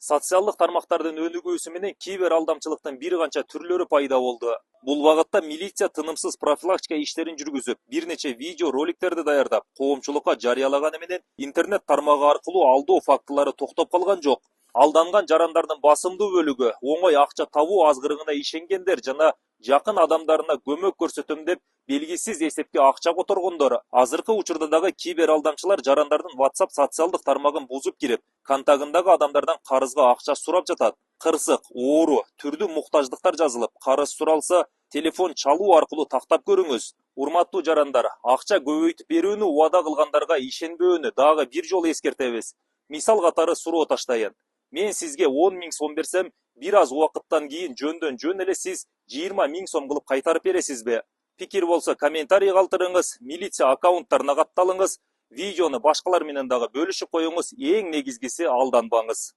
Социалдык тармактардын өнүгүүсү менен кибер алдамчылыктын бир канча түрлөрү пайда болду. Бул багытта милиция тынымсыз профилактика иштерин жүргүзүп, бир нече видео роликтерди даярдап, коомчулукка жарыялаганы менен интернет тармагы аркылуу алдоо фактылары токтоп калган жок. Алданган жарандардын басымдуу бөлүгү оңой акча табуу азгырыгына ишенгендер жана жакын адамдарына көмөк көрсөтөм деп белгисиз эсепке акча которгондор. Азыркы учурда дагы кибер алдамчылар жарандардын WhatsApp социалдык тармагын бузуп кирип, контагындагы адамдардан карызга акча сурап жатат. Кырсык, оору, түрдүү муктаждыктар жазылып, карыз суралса, телефон чалуу аркылуу тактап көрүңүз. Урматтуу жарандар, акча көбөйтүп берүүнү убада кылгандарга ишенбөөнү дагы бир жолу эскертебиз. Мисал катары суроо таштайын. Мен сизге 10 000 сом берсем, бир аз убакыттан кийин жөндөн жөн эле сиз 20 000 сом кылып кайтарып бересизби? Пикир болсо комментарий калтырыңыз, милиция аккаунттарына катталыңыз, видеону башкалар менен дагы бөлүшүп коюңуз, эң негизгиси алданбаңыз.